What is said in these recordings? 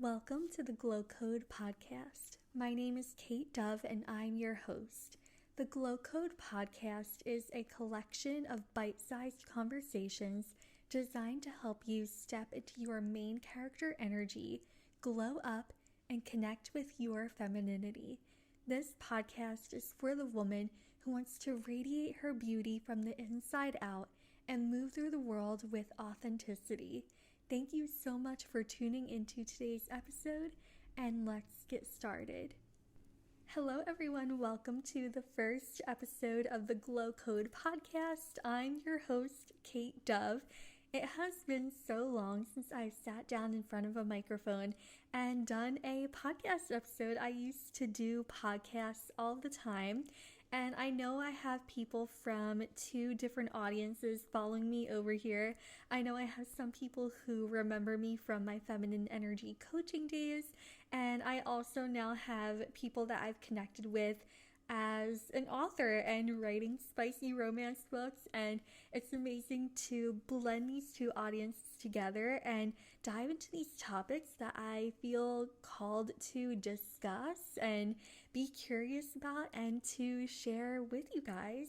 Welcome to the Glow Code podcast. My name is Kate Dove and I'm your host. The Glow Code podcast is a collection of bite-sized conversations designed to help you step into your main character energy, glow up, and connect with your femininity. This podcast is for the woman who wants to radiate her beauty from the inside out and move through the world with authenticity. Thank you so much for tuning into today's episode, and let's get started. Hello everyone, welcome to the first episode of the Glow Code podcast. I'm your host, Kate Dove. It has been so long since I've sat down in front of a microphone and done a podcast episode. I used to do podcasts all the time, and I know I have people from two different audiences following me over here. I know I have some people who remember me from my feminine energy coaching days, and I also now have people that I've connected with as an author and writing spicy romance books, and it's amazing to blend these two audiences together and dive into these topics that I feel called to discuss and be curious about and to share with you guys.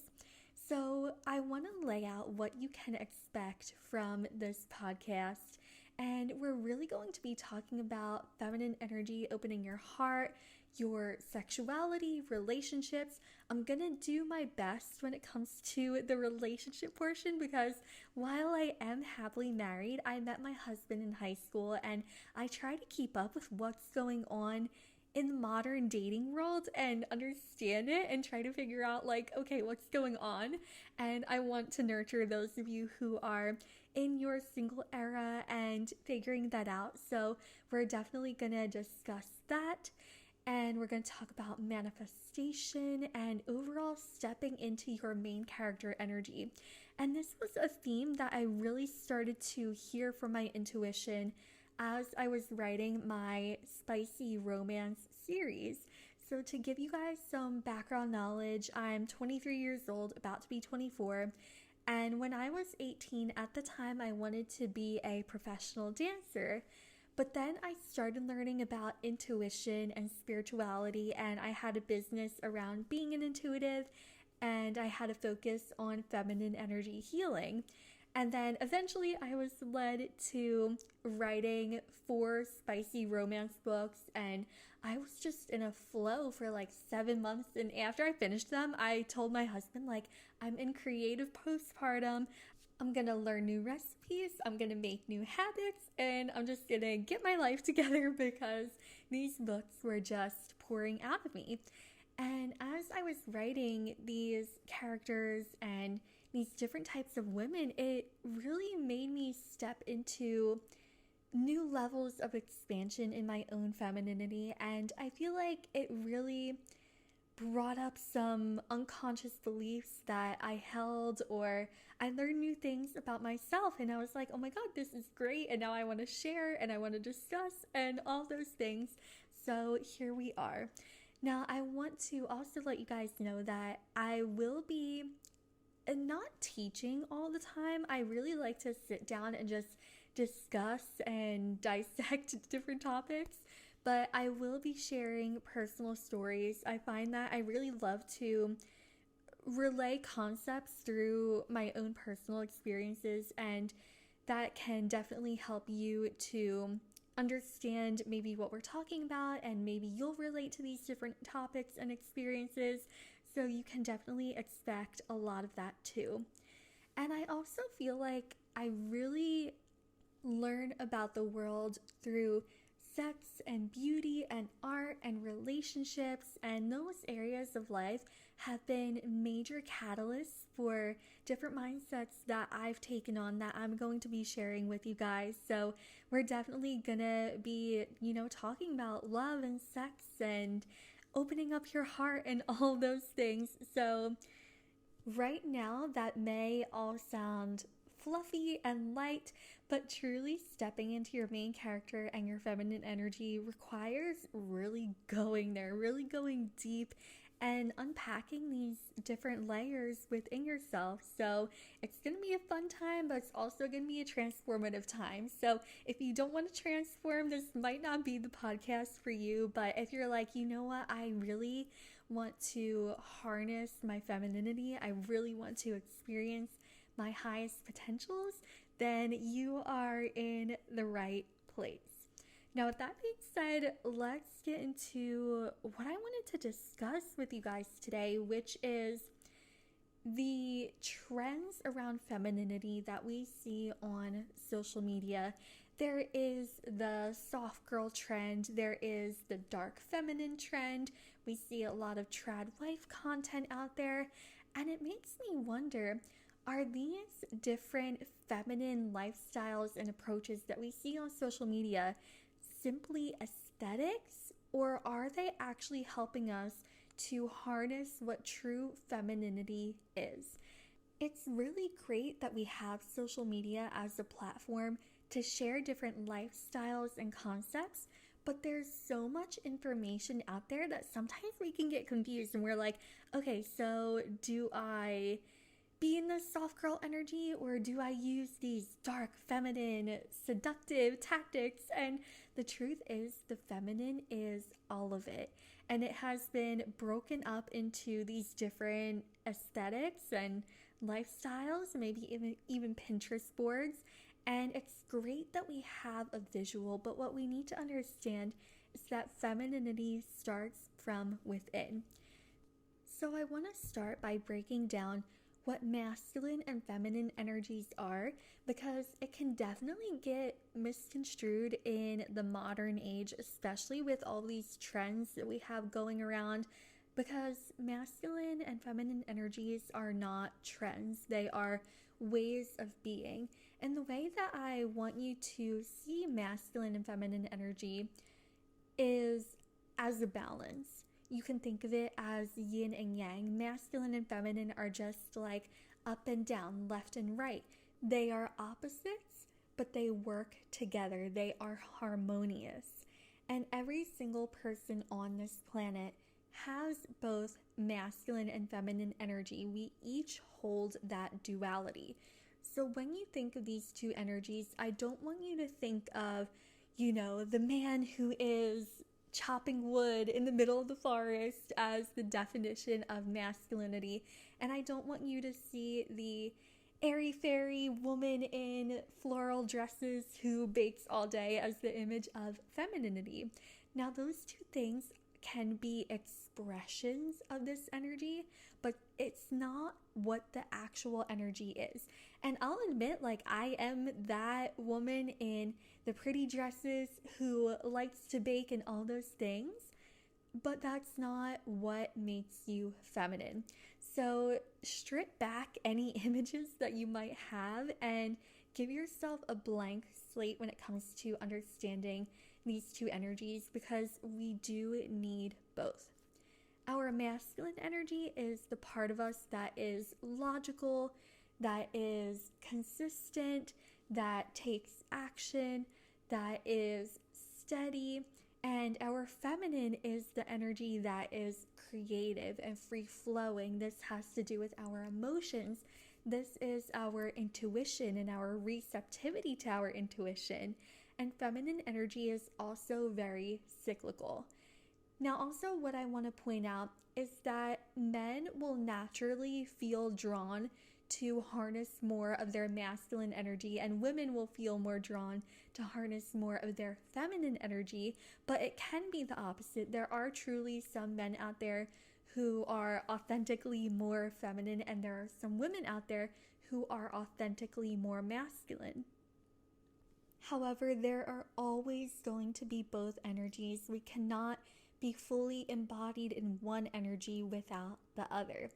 So I want to lay out what you can expect from this podcast, and we're really going to be talking about feminine energy, opening your heart, your sexuality, relationships. I'm gonna do my best when it comes to the relationship portion because while I am happily married, I met my husband in high school and I try to keep up with what's going on in the modern dating world and understand it and try to figure out okay, what's going on? And I want to nurture those of you who are in your single era and figuring that out. So we're definitely gonna discuss that. And we're going to talk about manifestation and overall stepping into your main character energy. And this was a theme that I really started to hear from my intuition as I was writing my spicy romance series. So to give you guys some background knowledge, I'm 23 years old, about to be 24. And when I was 18, at the time, I wanted to be a professional dancer. But then I started learning about intuition and spirituality, and I had a business around being an intuitive, and I had a focus on feminine energy healing. And then eventually I was led to writing 4 spicy romance books, and I was just in a flow for 7 months. And after I finished them, I told my husband, I'm in creative postpartum. I'm gonna learn new recipes, I'm gonna make new habits, and I'm just gonna get my life together because these books were just pouring out of me. And as I was writing these characters and these different types of women, it really made me step into new levels of expansion in my own femininity, and I feel like it really brought up some unconscious beliefs that I held, or I learned new things about myself, and I was like, oh my god, this is great, and now I want to share and I want to discuss and all those things. So here we are. Now I want to also let you guys know that I will be not teaching all the time. I really like to sit down and just discuss and dissect different topics. But I will be sharing personal stories. I find that I really love to relay concepts through my own personal experiences, and that can definitely help you to understand maybe what we're talking about, and maybe you'll relate to these different topics and experiences. So you can definitely expect a lot of that too. And I also feel like I really learn about the world through sex and beauty and art and relationships, and those areas of life have been major catalysts for different mindsets that I've taken on that I'm going to be sharing with you guys. So we're definitely gonna be, talking about love and sex and opening up your heart and all those things. So right now that may all sound fluffy and light, but truly stepping into your main character and your feminine energy requires really going there, really going deep and unpacking these different layers within yourself. So it's going to be a fun time, but it's also going to be a transformative time. So if you don't want to transform, this might not be the podcast for you. But if you're like, you know what, I really want to harness my femininity, I really want to experience my highest potentials, then you are in the right place. Now, with that being said, let's get into what I wanted to discuss with you guys today, which is the trends around femininity that we see on social media. There is the soft girl trend, there is the dark feminine trend. We see a lot of trad wife content out there, and it makes me wonder, are these different feminine lifestyles and approaches that we see on social media simply aesthetics, or are they actually helping us to harness what true femininity is? It's really great that we have social media as a platform to share different lifestyles and concepts, but there's so much information out there that sometimes we can get confused and we're like, okay, so do I be in the soft girl energy, or do I use these dark, feminine, seductive tactics? And the truth is, the feminine is all of it. And it has been broken up into these different aesthetics and lifestyles, maybe even Pinterest boards. And it's great that we have a visual, but what we need to understand is that femininity starts from within. So I want to start by breaking down what masculine and feminine energies are, because it can definitely get misconstrued in the modern age, especially with all these trends that we have going around, because masculine and feminine energies are not trends, they are ways of being. And the way that I want you to see masculine and feminine energy is as a balance. You can think of it as yin and yang. Masculine and feminine are just like up and down, left and right. They are opposites, but they work together. They are harmonious. And every single person on this planet has both masculine and feminine energy. We each hold that duality. So when you think of these two energies, I don't want you to think of, the man who is chopping wood in the middle of the forest as the definition of masculinity. And I don't want you to see the airy-fairy woman in floral dresses who bakes all day as the image of femininity. Now, those two things can be expressions of this energy, but it's not what the actual energy is. And I'll admit, I am that woman in the pretty dresses who likes to bake and all those things, but that's not what makes you feminine. So strip back any images that you might have and give yourself a blank slate when it comes to understanding these two energies, because we do need both. Our masculine energy is the part of us that is logical, that is consistent, that takes action, that is steady. And our feminine is the energy that is creative and free-flowing. This has to do with our emotions. This is our intuition and our receptivity to our intuition. And feminine energy is also very cyclical. Now, also what I want to point out is that men will naturally feel drawn to harness more of their masculine energy, and women will feel more drawn to harness more of their feminine energy, but it can be the opposite. There are truly some men out there who are authentically more feminine, and there are some women out there who are authentically more masculine. However, there are always going to be both energies. We cannot be fully embodied in one energy without the other.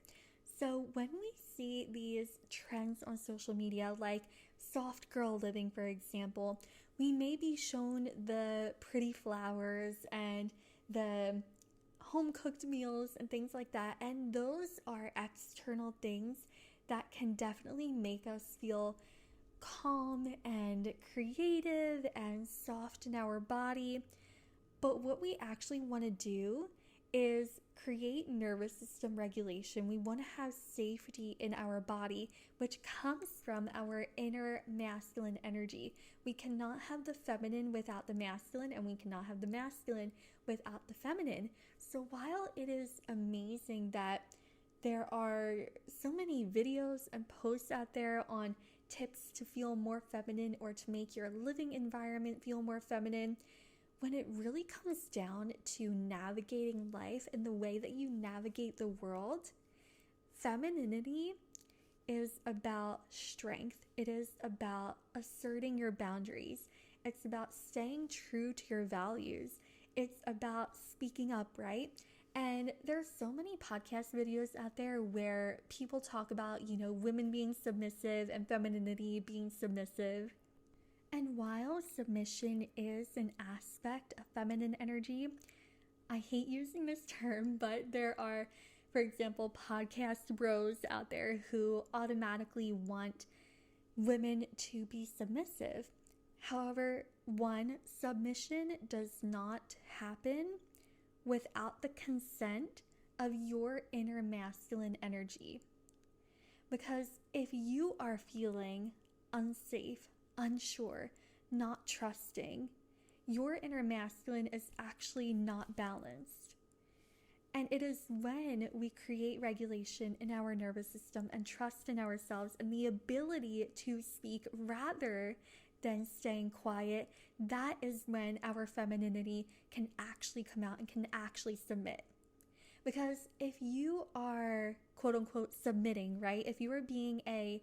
So when we see these trends on social media, like soft girl living, for example, we may be shown the pretty flowers and the home-cooked meals and things like that. And those are external things that can definitely make us feel calm and creative and soft in our body. But what we actually want to do is create nervous system regulation. We want to have safety in our body, which comes from our inner masculine energy. We cannot have the feminine without the masculine, and we cannot have the masculine without the feminine. So while it is amazing that there are so many videos and posts out there on tips to feel more feminine or to make your living environment feel more feminine, when it really comes down to navigating life and the way that you navigate the world, femininity is about strength. It is about asserting your boundaries. It's about staying true to your values. It's about speaking up, right? And there's so many podcast videos out there where people talk about, women being submissive and femininity being submissive. And while submission is an aspect of feminine energy, I hate using this term, but there are, for example, podcast bros out there who automatically want women to be submissive. However, one, submission does not happen without the consent of your inner masculine energy. Because if you are feeling unsafe, unsure, not trusting, your inner masculine is actually not balanced. And it is when we create regulation in our nervous system and trust in ourselves and the ability to speak rather than staying quiet, that is when our femininity can actually come out and can actually submit. Because if you are quote unquote submitting, right? If you are being a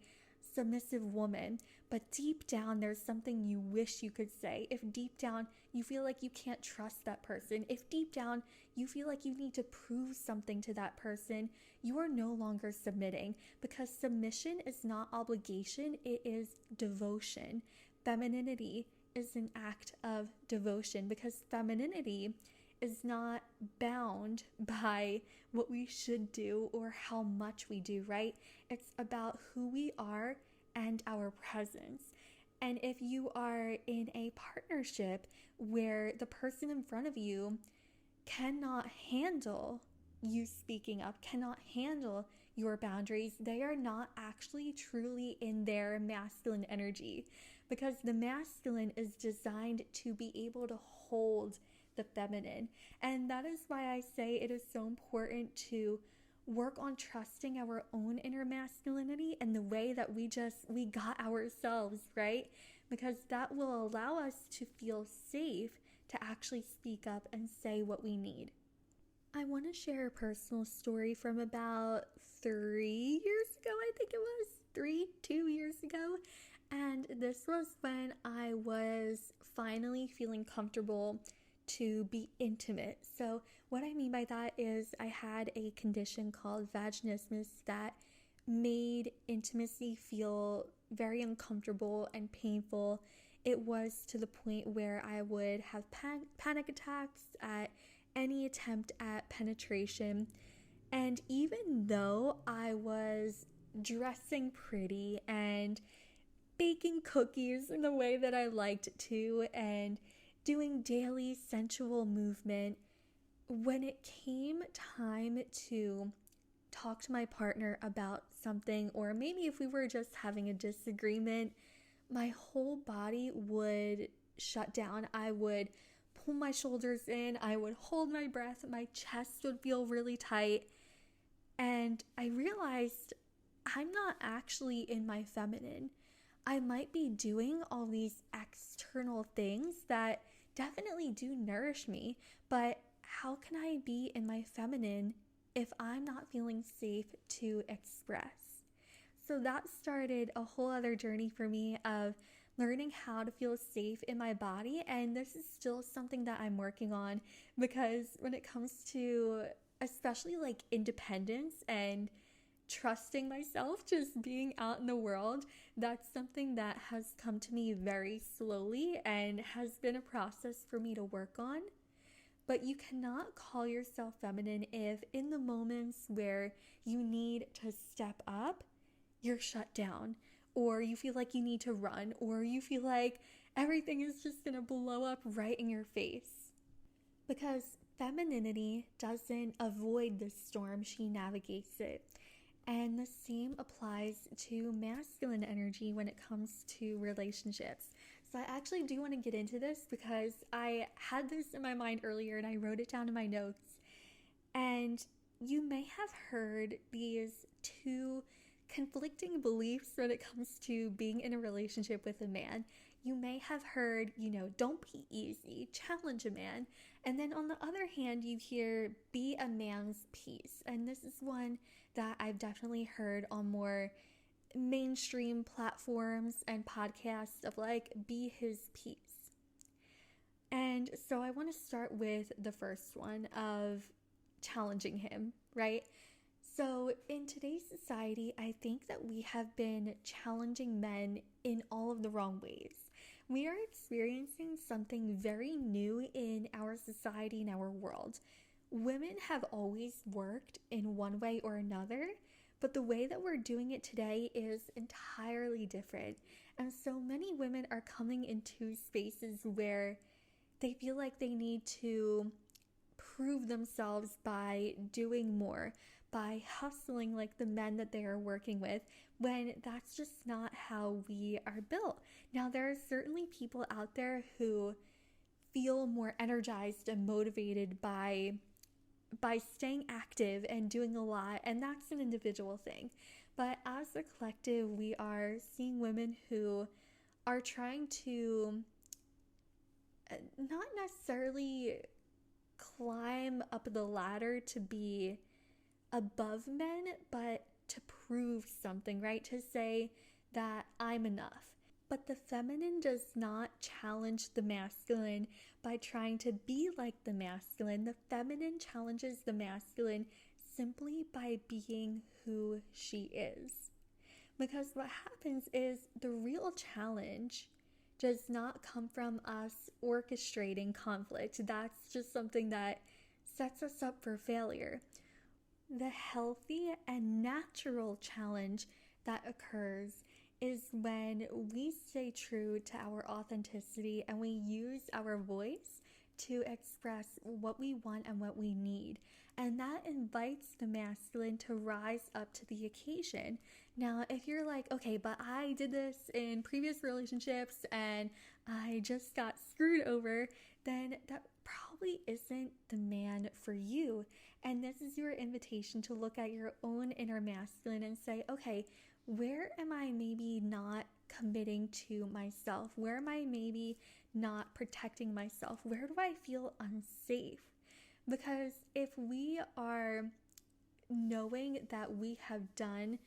submissive woman, but deep down there's something you wish you could say, if deep down you feel like you can't trust that person, if deep down you feel like you need to prove something to that person, you are no longer submitting, because submission is not obligation, it is devotion. Femininity is an act of devotion, because femininity is not bound by what we should do or how much we do, right? It's about who we are and our presence. And if you are in a partnership where the person in front of you cannot handle you speaking up, cannot handle your boundaries, they are not actually truly in their masculine energy, because the masculine is designed to be able to hold the feminine. And that is why I say it is so important to work on trusting our own inner masculinity and the way that we got ourselves, right? Because that will allow us to feel safe to actually speak up and say what we need. I want to share a personal story from about 3 years ago, I think it was 2 years ago. And this was when I was finally feeling comfortable to be intimate. So what I mean by that is I had a condition called vaginismus that made intimacy feel very uncomfortable and painful. It was to the point where I would have panic attacks at any attempt at penetration. And even though I was dressing pretty and baking cookies in the way that I liked to and doing daily sensual movement, when it came time to talk to my partner about something, or maybe if we were just having a disagreement, my whole body would shut down. I would pull my shoulders in, I would hold my breath, my chest would feel really tight, and I realized I'm not actually in my feminine. I might be doing all these external things that definitely do nourish me, but how can I be in my feminine if I'm not feeling safe to express? So that started a whole other journey for me of learning how to feel safe in my body, and this is still something that I'm working on, because when it comes to especially like independence and trusting myself, just being out in the world, that's something that has come to me very slowly and has been a process for me to work on. But you cannot call yourself feminine if in the moments where you need to step up, you're shut down, or you feel like you need to run, or you feel like everything is just gonna blow up right in your face. Because femininity doesn't avoid the storm, she navigates it. And the same applies to masculine energy when it comes to relationships. So I actually do want to get into this because I had this in my mind earlier and I wrote it down in my notes. And you may have heard these two conflicting beliefs when it comes to being in a relationship with a man. You may have heard, don't be easy, challenge a man. And then on the other hand, you hear, be a man's peace. And this is one that I've definitely heard on more mainstream platforms and podcasts of be his peace. And so I want to start with the first one of challenging him, right? So in today's society, I think that we have been challenging men in all of the wrong ways. We are experiencing something very new in our society and our world. Women have always worked in one way or another, but the way that we're doing it today is entirely different. And so many women are coming into spaces where they feel like they need to prove themselves by doing more, by hustling like the men that they are working with, when that's just not how we are built. Now, there are certainly people out there who feel more energized and motivated by staying active and doing a lot, and that's an individual thing. But as a collective, we are seeing women who are trying to not necessarily climb up the ladder to be above men, but to prove something, right? To say that I'm enough. But the feminine does not challenge the masculine by trying to be like the masculine. The feminine challenges the masculine simply by being who she is. Because what happens is the real challenge does not come from us orchestrating conflict. That's just something that sets us up for failure. The healthy and natural challenge that occurs is when we stay true to our authenticity and we use our voice to express what we want and what we need. And that invites the masculine to rise up to the occasion. Now, if you're like, okay, but I did this in previous relationships and I just got screwed over, then that probably isn't the man for you. And this is your invitation to look at your own inner masculine and say, okay, where am I maybe not committing to myself? Where am I maybe not protecting myself? Where do I feel unsafe? Because if we are knowing that we have done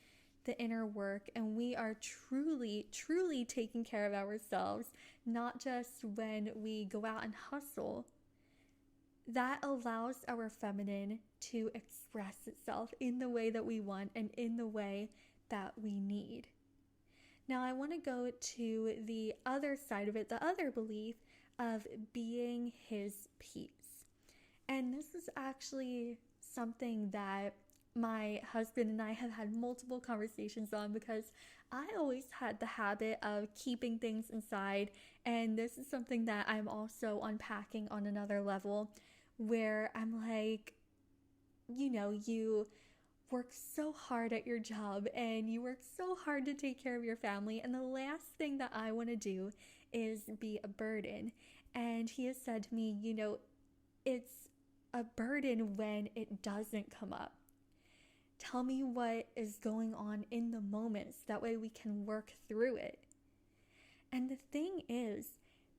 the inner work and we are truly, truly taking care of ourselves, not just when we go out and hustle, that allows our feminine to express itself in the way that we want and in the way that we need. Now, I want to go to the other side of it, the other belief of being his peace. And this is actually something that my husband and I have had multiple conversations on, because I always had the habit of keeping things inside. And this is something that I'm also unpacking on another level, where I'm like, you work so hard at your job and you work so hard to take care of your family, and the last thing that I want to do is be a burden. And he has said to me, it's a burden when it doesn't come up. Tell me what is going on in the moments. That way we can work through it. And the thing is,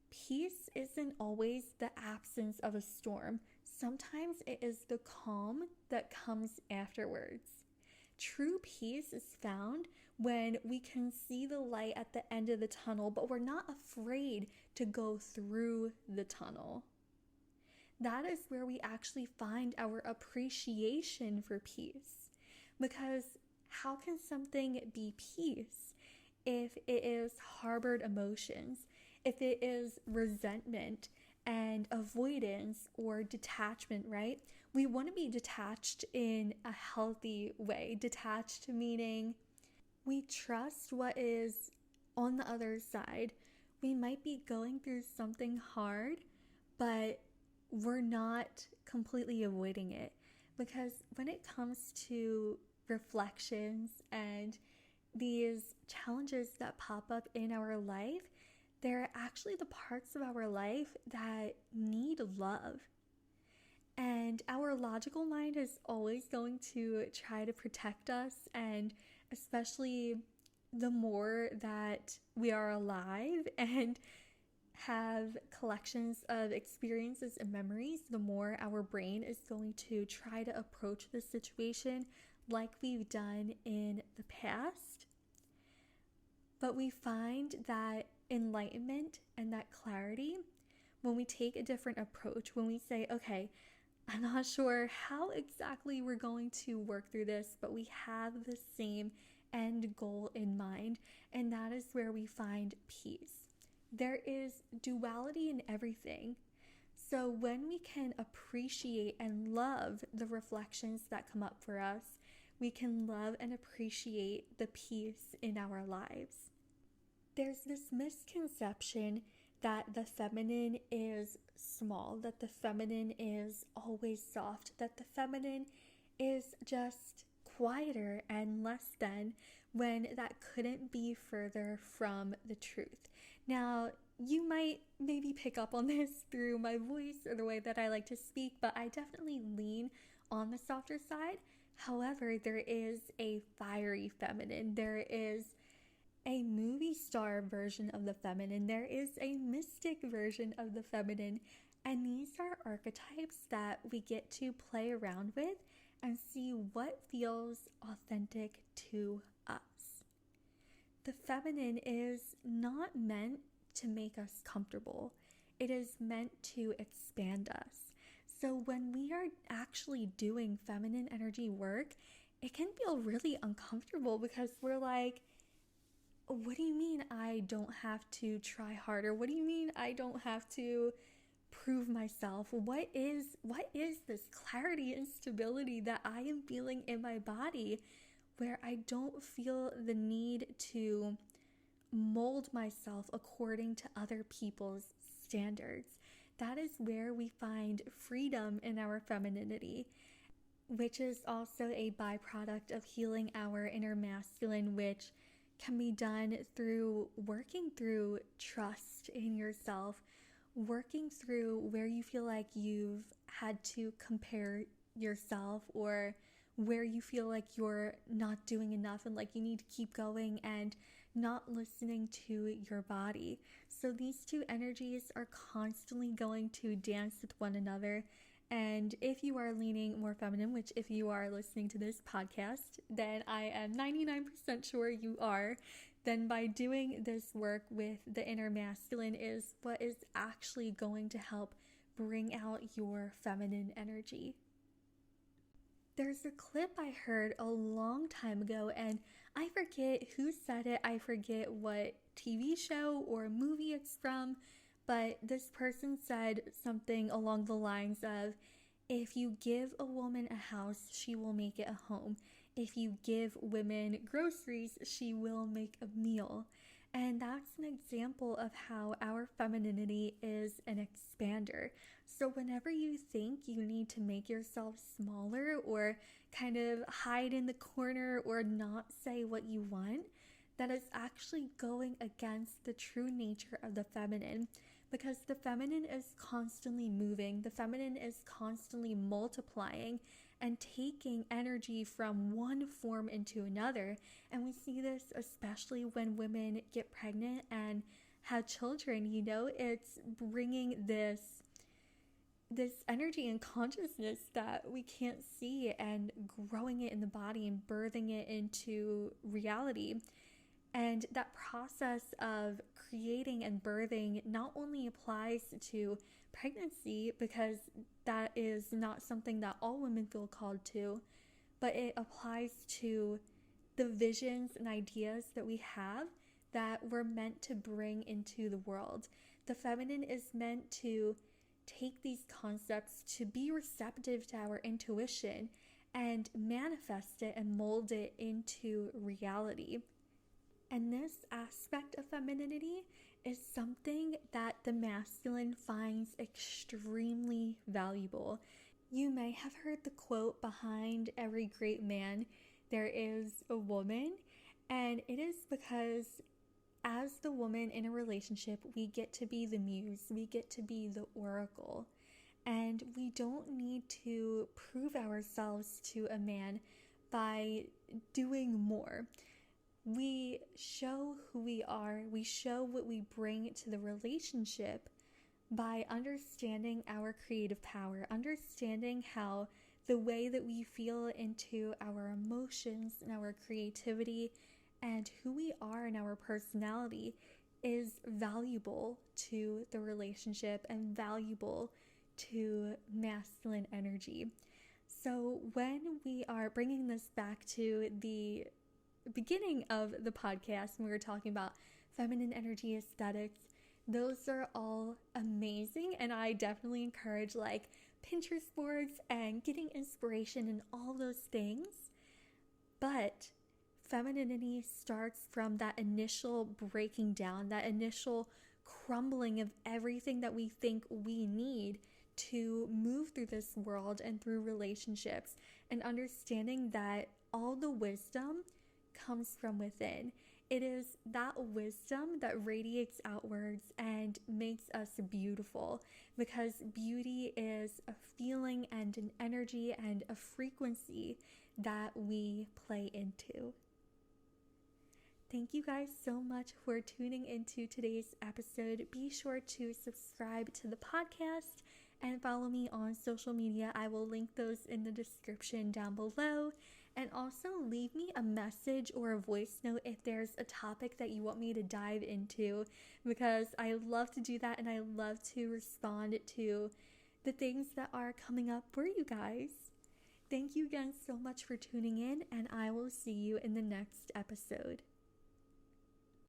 peace isn't always the absence of a storm. Sometimes it is the calm that comes afterwards. True peace is found when we can see the light at the end of the tunnel, but we're not afraid to go through the tunnel. That is where we actually find our appreciation for peace. Because how can something be peace if it is harbored emotions, if it is resentment and avoidance or detachment, right? We want to be detached in a healthy way. Detached meaning we trust what is on the other side. We might be going through something hard, but we're not completely avoiding it. Because when it comes to reflections and these challenges that pop up in our life, they're actually the parts of our life that need love. And our logical mind is always going to try to protect us, and especially the more that we are alive and have collections of experiences and memories, the more our brain is going to try to approach the situation like we've done in the past. But we find that enlightenment and that clarity, when we take a different approach, when we say, okay, I'm not sure how exactly we're going to work through this, but we have the same end goal in mind, and that is where we find peace. There is duality in everything. So when we can appreciate and love the reflections that come up for us, we can love and appreciate the peace in our lives. There's this misconception that the feminine is small, that the feminine is always soft, that the feminine is just quieter and less than, when that couldn't be further from the truth. Now, you might maybe pick up on this through my voice or the way that I like to speak, but I definitely lean on the softer side. However, there is a fiery feminine. There is a movie star version of the feminine. There is a mystic version of the feminine. And these are archetypes that we get to play around with and see what feels authentic to us. The feminine is not meant to make us comfortable. It is meant to expand us. So when we are actually doing feminine energy work, it can feel really uncomfortable because we're like, what do you mean I don't have to try harder? What do you mean I don't have to prove myself? What is this clarity and stability that I am feeling in my body, where I don't feel the need to mold myself according to other people's standards? That is where we find freedom in our femininity, which is also a byproduct of healing our inner masculine, which can be done through working through trust in yourself, working through where you feel like you've had to compare yourself, or where you feel like you're not doing enough and like you need to keep going, and not listening to your body. So these two energies are constantly going to dance with one another. And if you are leaning more feminine, which if you are listening to this podcast, then I am 99% sure you are, then by doing this work with the inner masculine is what is actually going to help bring out your feminine energy. There's a clip I heard a long time ago, and I forget who said it. I forget what TV show or movie it's from, but this person said something along the lines of, if you give a woman a house, she will make it a home. If you give women groceries, she will make a meal. And that's an example of how our femininity is an expander. So whenever you think you need to make yourself smaller, or kind of hide in the corner, or not say what you want, that is actually going against the true nature of the feminine. Because the feminine is constantly moving, the feminine is constantly multiplying and taking energy from one form into another. And we see this especially when women get pregnant and have children. You know, it's bringing this energy and consciousness that we can't see, and growing it in the body and birthing it into reality. And that process of creating and birthing not only applies to pregnancy, because that is not something that all women feel called to, but it applies to the visions and ideas that we have that we're meant to bring into the world. The feminine is meant to take these concepts, to be receptive to our intuition, and manifest it and mold it into reality. And this aspect of femininity is something that the masculine finds extremely valuable. You may have heard the quote, behind every great man, there is a woman. And it is because as the woman in a relationship, we get to be the muse, we get to be the oracle. And we don't need to prove ourselves to a man by doing more. We show who we are, we show what we bring to the relationship by understanding our creative power, understanding how the way that we feel into our emotions and our creativity and who we are in our personality is valuable to the relationship and valuable to masculine energy. So when we are bringing this back to the beginning of the podcast, when we were talking about feminine energy aesthetics, those are all amazing, and I definitely encourage like Pinterest boards and getting inspiration and all those things. But femininity starts from that initial breaking down, that initial crumbling of everything that we think we need to move through this world and through relationships, and understanding that all the wisdom comes from within. It is that wisdom that radiates outwards and makes us beautiful, because beauty is a feeling and an energy and a frequency that we play into. Thank you guys so much for tuning into today's episode. Be sure to subscribe to the podcast and follow me on social media. I will link those in the description down below. And also leave me a message or a voice note if there's a topic that you want me to dive into, because I love to do that and I love to respond to the things that are coming up for you guys. Thank you again so much for tuning in, and I will see you in the next episode.